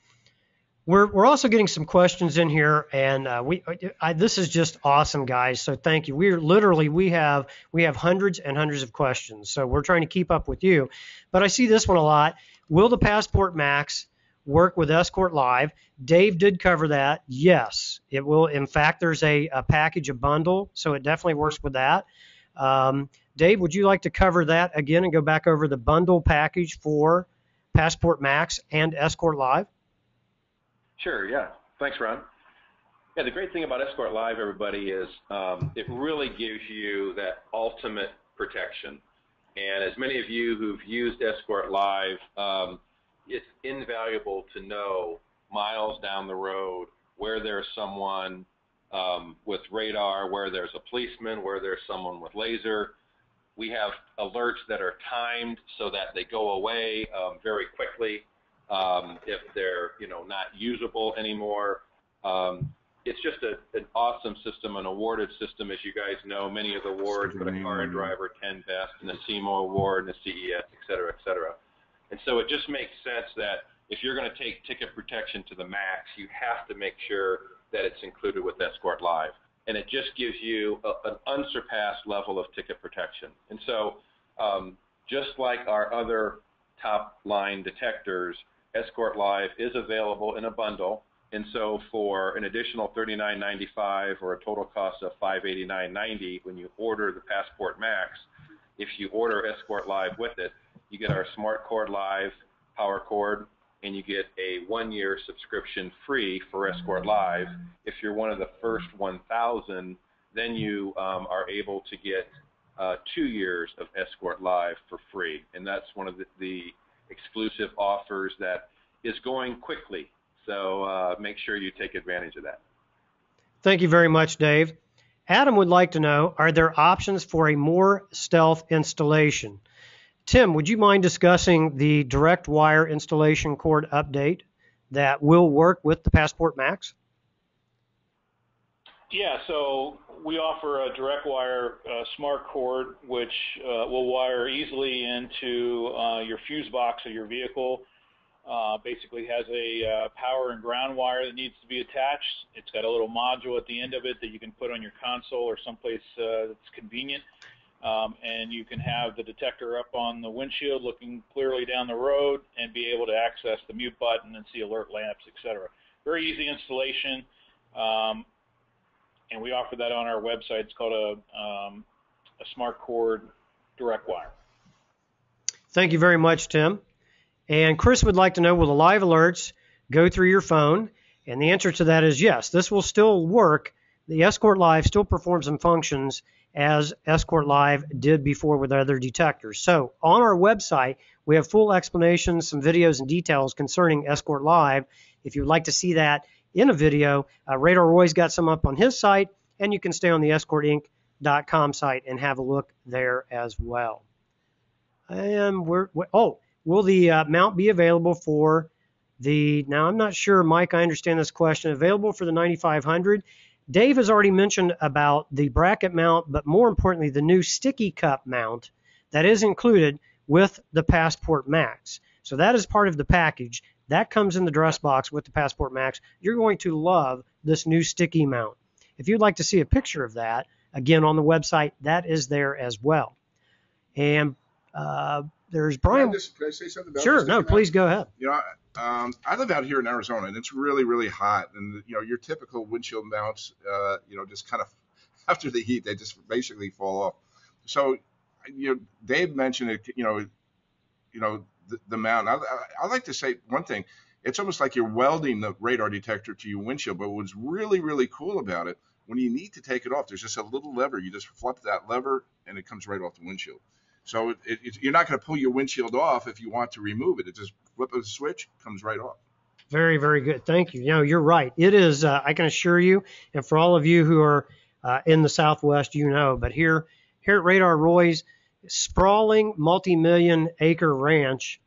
We're also getting some questions in here, and this is just awesome, guys. So thank you. We have hundreds and hundreds of questions, so we're trying to keep up with you. But I see this one a lot. Will the Passport Max work with Escort Live? Dave did cover that. Yes, it will. In fact, there's a package, a bundle, so it definitely works with that. Dave, would you like to cover that again and go back over the bundle package for Passport Max and Escort Live? Sure, yeah. Thanks, Ron. Yeah, the great thing about Escort Live, everybody, is it really gives you that ultimate protection. And as many of you who've used Escort Live, it's invaluable to know miles down the road where there's someone with radar, where there's a policeman, where there's someone with laser. We have alerts that are timed so that they go away very quickly. If they're not usable anymore. It's just an awesome system, an awarded system, as you guys know. Many of the awards for the Car and Driver 10 Best and the CMO Award and the CES, et cetera, et cetera. And so it just makes sense that if you're going to take ticket protection to the max, you have to make sure that it's included with Escort Live. And it just gives you an unsurpassed level of ticket protection. And so just like our other top line detectors, Escort Live is available in a bundle, and so for an additional $39.95 or a total cost of $589.90 when you order the Passport Max, if you order Escort Live with it, you get our Smart Cord Live power cord, and you get a 1-year subscription free for Escort Live. If you're one of the first 1,000, then you are able to get 2 years of Escort Live for free, and that's one of the exclusive offers that is going quickly. So make sure you take advantage of that. Thank you very much, Dave. Adam would like to know, are there options for a more stealth installation? Tim, would you mind discussing the direct wire installation cord update that will work with the Passport Max? Yeah, so we offer a direct wire smart cord, which will wire easily into your fuse box of your vehicle. Basically has a power and ground wire that needs to be attached. It's got a little module at the end of it that you can put on your console or someplace that's convenient. And you can have the detector up on the windshield looking clearly down the road and be able to access the mute button and see alert lamps, etc. Very easy installation. And we offer that on our website. It's called a smart cord direct wire. Thank you very much, Tim. And Chris would like to know, will the live alerts go through your phone? And the answer to that is yes. This will still work. The Escort Live still performs some functions as Escort Live did before with other detectors. So on our website, we have full explanations, some videos and details concerning Escort Live. If you'd like to see that in a video, Radar Roy's got some up on his site, and you can stay on the escortinc.com site and have a look there as well. And will the mount be available for now I'm not sure, Mike, I understand this question, available for the 9500? Dave has already mentioned about the bracket mount, but more importantly, the new sticky cup mount that is included with the Passport Max. So that is part of the package. That comes in the dress box with the Passport Max. You're going to love this new sticky mount. If you'd like to see a picture of that, again, on the website, that is there as well. And there's Brian. Can I say something about Sure, this? no, please go ahead. You know, I live out here in Arizona, and it's really, really hot. And, you know, your typical windshield mounts, you know, just kind of, after the heat, they just basically fall off. So, you know, Dave mentioned it, you know, the mount. I like to say one thing. It's almost like you're welding the radar detector to your windshield. But what's really, really cool about it, when you need to take it off, there's just a little lever. You just flip that lever, and it comes right off the windshield. So you're not going to pull your windshield off if you want to remove it. It just flip a switch, comes right off. Very, very good. Thank you. You know, you're right. It is, I can assure you, and for all of you who are in the Southwest, you know, but here at Radar Roy's sprawling multi-million acre ranch,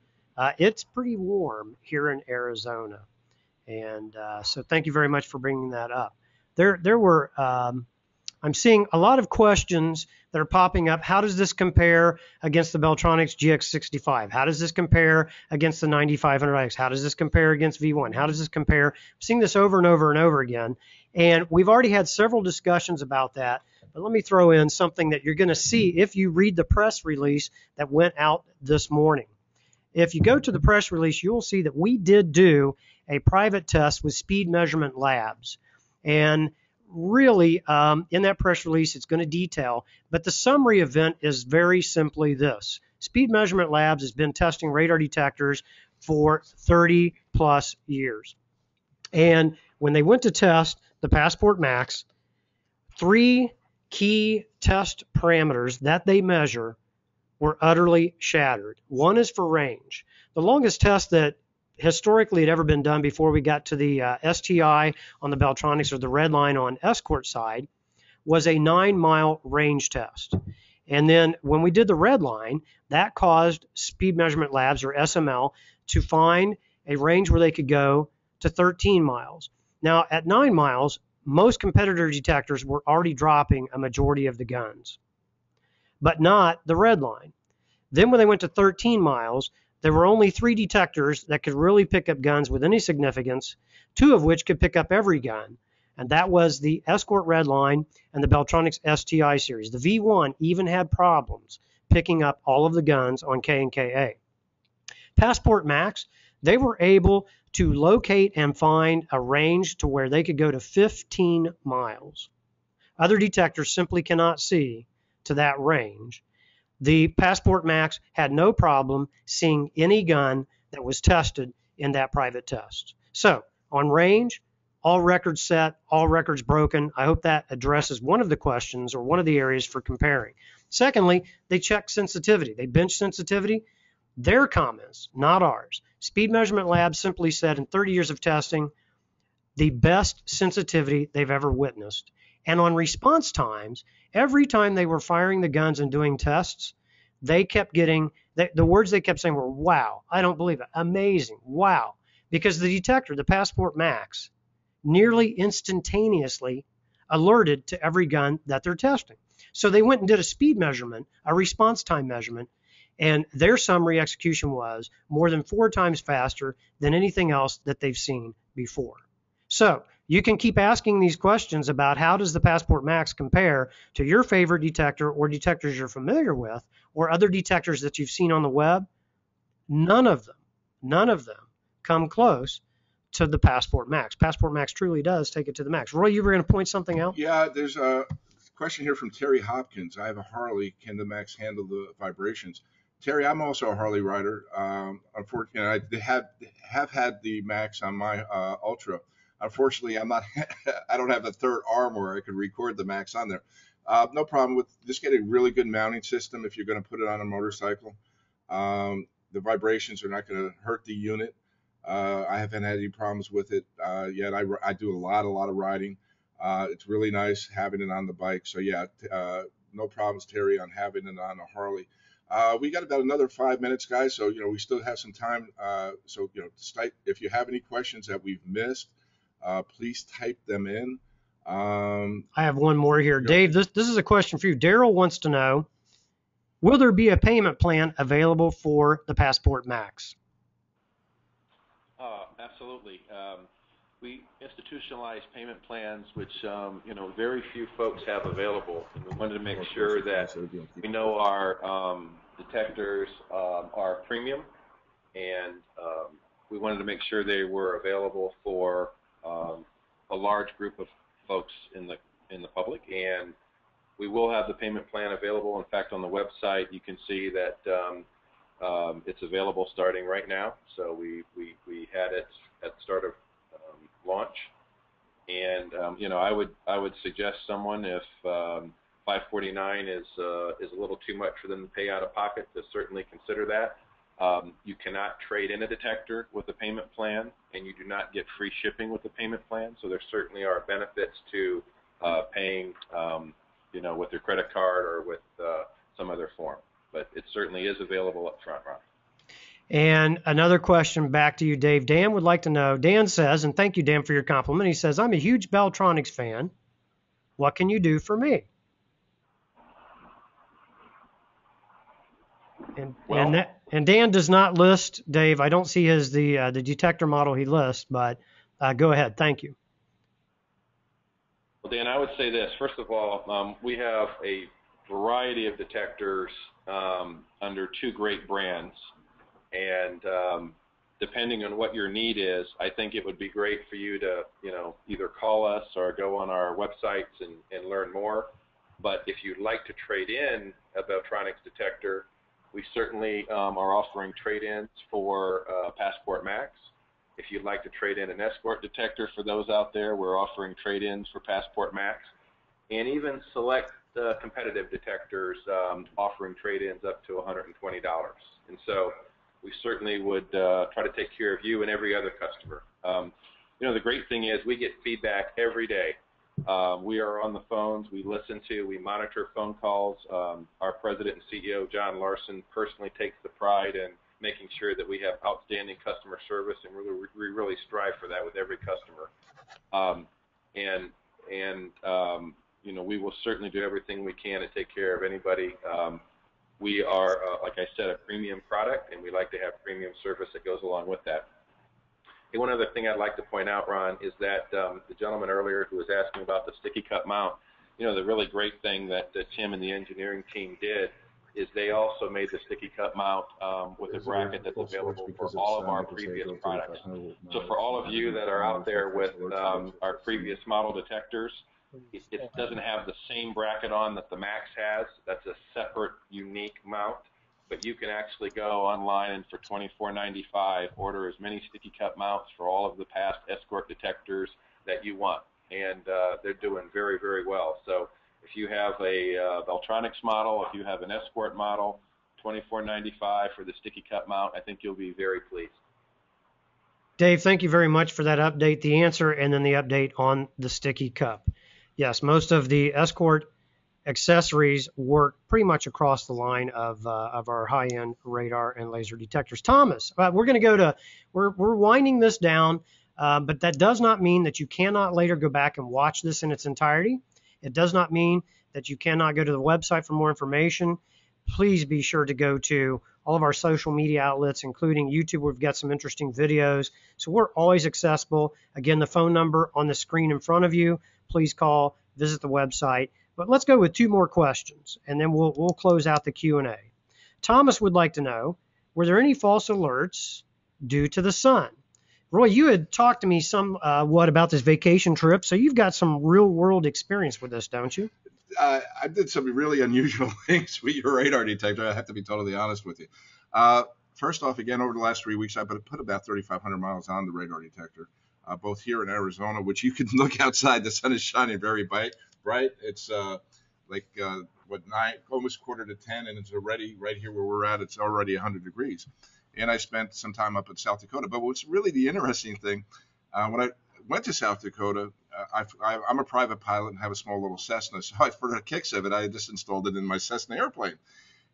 it's pretty warm here in Arizona. And so thank you very much for bringing that up. There were, I'm seeing a lot of questions that are popping up. How does this compare against the Beltronics GX65? How does this compare against the 9500X? How does this compare against V1? How does this compare? I'm seeing this over and over and over again. And we've already had several discussions about that. But let me throw in something that you're going to see if you read the press release that went out this morning. If you go to the press release, you'll see that we did do a private test with Speed Measurement Labs. And really, in that press release, it's going to detail, but the summary event is very simply this. Speed Measurement Labs has been testing radar detectors for 30 plus years. And when they went to test the Passport Max, 3 key test parameters that they measure were utterly shattered. One is for range. The longest test that historically had ever been done before we got to the STI on the Beltronics or the red line on Escort side was a 9-mile range test. And then when we did the red line, that caused Speed Measurement Labs or SML to find a range where they could go to 13 miles. Now at 9 miles, most competitor detectors were already dropping a majority of the guns, but not the red line. Then when they went to 13 miles, there were only 3 detectors that could really pick up guns with any significance, 2 of which could pick up every gun, and that was the Escort Red Line and the Beltronics STI series. The V1 even had problems picking up all of the guns on K and KA. Passport Max, they were able to locate and find a range to where they could go to 15 miles. Other detectors simply cannot see to that range. The Passport Max had no problem seeing any gun that was tested in that private test. So on range, all records set, all records broken. I hope that addresses one of the questions or one of the areas for comparing. Secondly, they checked sensitivity. They bench sensitivity. Their comments, not ours. Speed Measurement Labs simply said in 30 years of testing, the best sensitivity they've ever witnessed. And on response times, every time they were firing the guns and doing tests, they kept getting, the words they kept saying were, wow, I don't believe it, amazing, wow. Because the detector, the Passport Max, nearly instantaneously alerted to every gun that they're testing. So they went and did a speed measurement, a response time measurement, and their summary execution was more than 4 times faster than anything else that they've seen before. So you can keep asking these questions about how does the Passport Max compare to your favorite detector or detectors you're familiar with or other detectors that you've seen on the web. None of them come close to the Passport Max. Passport Max truly does take it to the max. Roy, you were going to point something out? Yeah, there's a question here from Terry Hopkins. I have a Harley. Can the Max handle the vibrations? Terry, I'm also a Harley rider. Unfortunately, have had the Max on my Ultra. Unfortunately, I'm not. I don't have a third arm where I could record the Max on there. No problem with just get a really good mounting system if you're going to put it on a motorcycle. The vibrations are not going to hurt the unit. I haven't had any problems with it yet. I do a lot of riding. It's really nice having it on the bike. So yeah, no problems, Terry, on having it on a Harley. We got about another 5 minutes, guys. So we still have some time. So if you have any questions that we've missed, please type them in. I have one more here, Dave. This is a question for you. Daryl wants to know: will there be a payment plan available for the Passport Max? Absolutely. We institutionalize payment plans, which very few folks have available, and we wanted to make sure that we know our detectors are premium, and we wanted to make sure they were available for a large group of folks in the public, and we will have the payment plan available. In fact, on the website you can see that it's available starting right now. So we had it at the start of launch, and I would suggest someone, if $549 is a little too much for them to pay out of pocket, to certainly consider that. You cannot trade in a detector with a payment plan, and you do not get free shipping with the payment plan. So there certainly are benefits to paying with your credit card or with some other form. But it certainly is available up front, Ron. And another question back to you, Dave. Dan would like to know, Dan says, and thank you, Dan, for your compliment. He says, I'm a huge Beltronics fan. What can you do for me? And Dan does not list, Dave. I don't see the detector model he lists, but go ahead. Thank you. Well, Dan, I would say this. First of all, we have a variety of detectors under two great brands, and depending on what your need is, I think it would be great for you to either call us or go on our websites and learn more. But if you'd like to trade in a Beltronics detector, we certainly are offering trade-ins for Passport Max. If you'd like to trade in an Escort detector, for those out there, we're offering trade-ins for Passport Max, and even select competitive detectors offering trade-ins up to $120. And so we certainly would try to take care of you and every other customer. The great thing is we get feedback every day. We are on the phones, we monitor phone calls. Our president and CEO, John Larson, personally takes the pride in making sure that we have outstanding customer service, and we really strive for that with every customer. We will certainly do everything we can to take care of anybody. We are, like I said, a premium product, and we like to have premium service that goes along with that. And one other thing I'd like to point out, Ron, is that the gentleman earlier who was asking about the sticky cup mount, the really great thing that Tim and the engineering team did is they also made the sticky cup mount with a bracket that's available for all of our previous products. So for all of you that are out there with our previous model detectors, it doesn't have the same bracket on that the Max has. That's a separate, unique mount. But you can actually go online and for $24.95 order as many sticky cup mounts for all of the past Escort detectors that you want. And they're doing very, very well. So if you have a Beltronics model, if you have an Escort model, $24.95 for the sticky cup mount, I think you'll be very pleased. Dave, thank you very much for that update, the answer, and then the update on the sticky cup. Yes, most of the Escort accessories work pretty much across the line of our high-end radar and laser detectors. Thomas, we're going to go to, we're winding this down, but that does not mean that you cannot later go back and watch this in its entirety. It does not mean that you cannot go to the website for more information. Please be sure to go to all of our social media outlets, including YouTube, where we've got some interesting videos. So we're always accessible. Again, the phone number on the screen in front of you. Please call, visit the website. But let's go with two more questions, and then we'll close out the Q&A. Thomas would like to know, were there any false alerts due to the sun? Roy, you had talked to me somewhat about this vacation trip, so you've got some real-world experience with this, don't you? I did some really unusual things with your radar detector. I have to be totally honest with you. First off, again, over the last 3 weeks, I've put about 3,500 miles on the radar detector, both here in Arizona, which you can look outside. The sun is shining very bright. It's like what, 9, almost quarter to 10, and it's already right here where we're at. It's already 100 degrees. And I spent some time up in South Dakota. But what's really the interesting thing, when I went to South Dakota, I'm a private pilot and have a small little Cessna. So for the kicks of it, I just installed it in my Cessna airplane.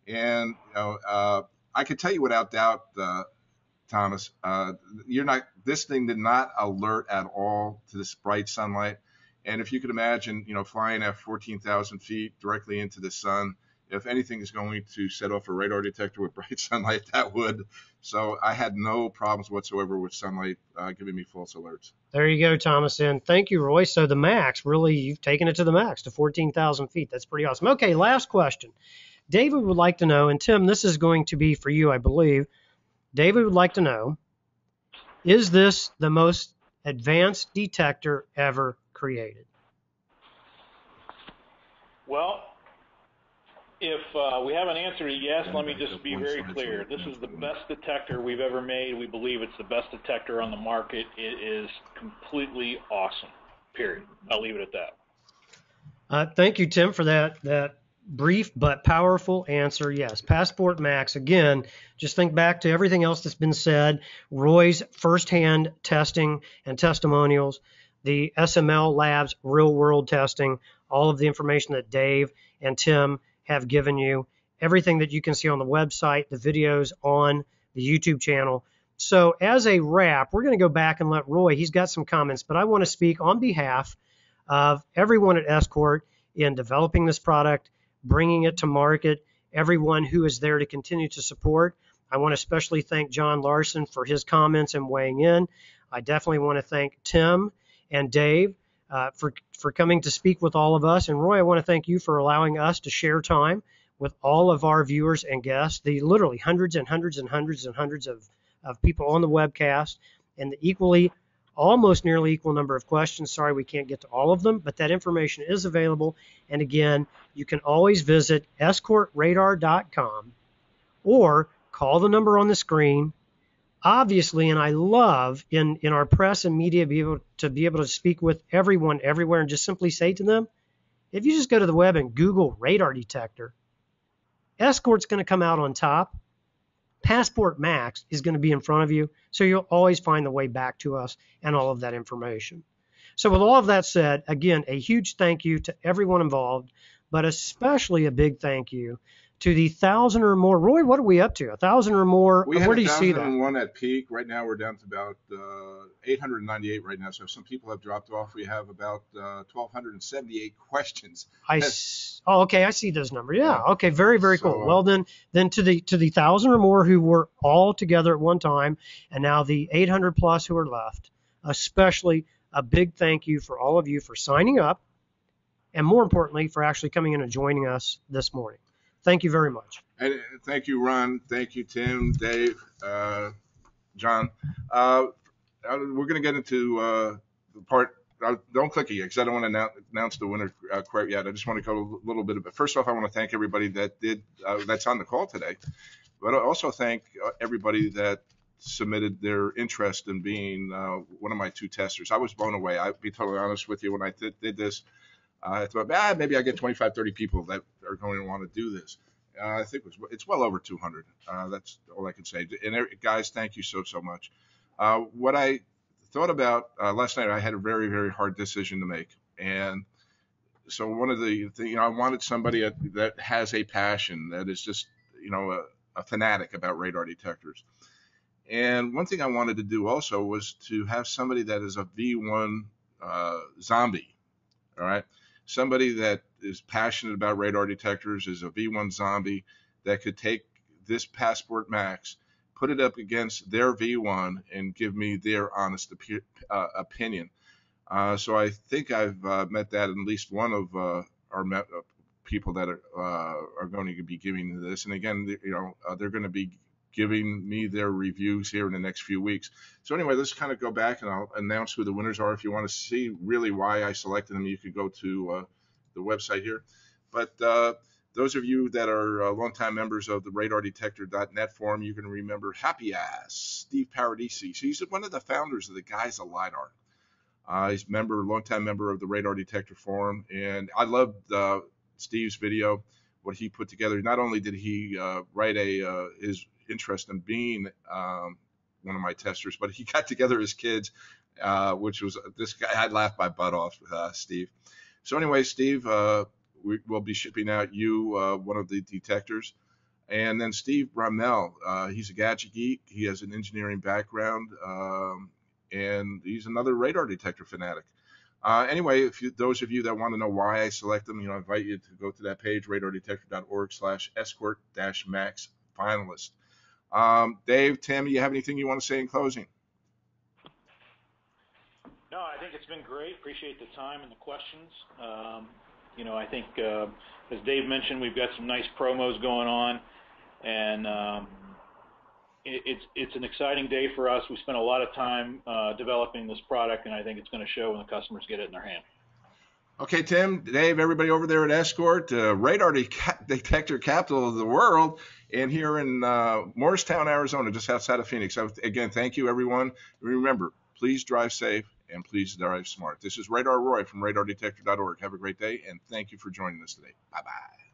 And I can tell you without doubt, Thomas, this thing did not alert at all to this bright sunlight. And if you could imagine, flying at 14,000 feet directly into the sun, if anything is going to set off a radar detector with bright sunlight, that would. So I had no problems whatsoever with sunlight giving me false alerts. There you go, Thomas. And thank you, Roy. So the max, really, you've taken it to the max, to 14,000 feet. That's pretty awesome. Okay, last question. David would like to know, and Tim, this is going to be for you, I believe. David would like to know, is this the most advanced detector ever created? Well, if we haven't answered it yes, let me just be very clear. This is the best detector we've ever made. We believe it's the best detector on the market. It is completely awesome, period. I'll leave it at that. Thank you, Tim, for that brief but powerful answer. Yes, Passport Max. Again, just think back to everything else that's been said. Roy's firsthand testing and testimonials, the SML Labs real-world testing, all of the information that Dave and Tim have given you, everything that you can see on the website, the videos on the YouTube channel. So as a wrap, we're going to go back and let Roy, he's got some comments, but I want to speak on behalf of everyone at Escort in developing this product, bringing it to market, everyone who is there to continue to support. I want to especially thank John Larson for his comments and weighing in. I definitely want to thank Tim and Dave for coming to speak with all of us. And Roy, I want to thank you for allowing us to share time with all of our viewers and guests, the literally hundreds and hundreds and hundreds and hundreds of people on the webcast, and the almost nearly equal number of questions. Sorry, we can't get to all of them, but that information is available. And again, you can always visit escortradar.com or call the number on the screen. Obviously, and I love in our press and media be able to speak with everyone everywhere and just simply say to them, if you just go to the web and Google radar detector, Escort's going to come out on top. Passport Max is going to be in front of you, so you'll always find the way back to us and all of that information. So with all of that said, again, a huge thank you to everyone involved, but especially a big thank you to the 1,000 or more. Roy, what are we up to? 1,000 or more? Where do you see that? We had 1,001 at peak. Right now we're down to about 898 right now. So some people have dropped off. We have about 1,278 questions. Okay, I see those numbers. Yeah. Okay, very, very cool. Well, then to the 1,000 or more who were all together at one time, and now the 800 plus who are left, especially a big thank you for all of you for signing up, and more importantly, for actually coming in and joining us this morning. Thank you very much. And thank you, Ron. Thank you, Tim, Dave, John. We're going to get into the part. Don't click it yet because I don't want to announce the winner quite yet. I just want to go a little bit of it. First off, I want to thank everybody that's on the call today, but I also thank everybody that submitted their interest in being one of my 2 testers. I was blown away. I'll be totally honest with you. When I did this, I thought, maybe I get 25, 30 people that are going to want to do this. I think it's well over 200. That's all I can say. And guys, thank you so much. What I thought about last night, I had a very, very hard decision to make. And so one of the things, I wanted somebody that has a passion, that is just, a fanatic about radar detectors. And one thing I wanted to do also was to have somebody that is a V1 zombie. All right. Somebody that is passionate about radar detectors, is a V1 zombie, that could take this Passport Max, put it up against their V1, and give me their honest opinion. So I think I've met that in at least one of our people that are going to be giving this. And again, they're going to be giving me their reviews here in the next few weeks. So anyway, let's kind of go back and I'll announce who the winners are. If you want to see really why I selected them, you could go to the website here. But those of you that are longtime members of the RadarDetector.net forum, you can remember Happy Ass, Steve Paradisi. So he's one of the founders of the Guys of LiDAR. He's a longtime member of the Radar Detector forum, and I loved Steve's video, what he put together. Not only did he write his interest in being one of my testers, but he got together his kids, which was this guy. I laughed my butt off with Steve. So anyway, Steve, we will be shipping out you one of the detectors. And then Steve Brammell, he's a gadget geek. He has an engineering background, and he's another radar detector fanatic. Anyway, those of you that want to know why I select them, I invite you to go to that page, radardetector.org/escort-max finalist. Dave, Tim, you have anything you want to say in closing? No, I think it's been great. Appreciate the time and the questions. I think, as Dave mentioned, we've got some nice promos going on, and it's an exciting day for us. We spent a lot of time developing this product, and I think it's going to show when the customers get it in their hand. Okay, Tim, Dave, everybody over there at Escort, radar detector capital of the world, and here in Morristown, Arizona, just outside of Phoenix. So again, thank you, everyone. Remember, please drive safe and please drive smart. This is Radar Roy from RadarDetector.org. Have a great day, and thank you for joining us today. Bye-bye.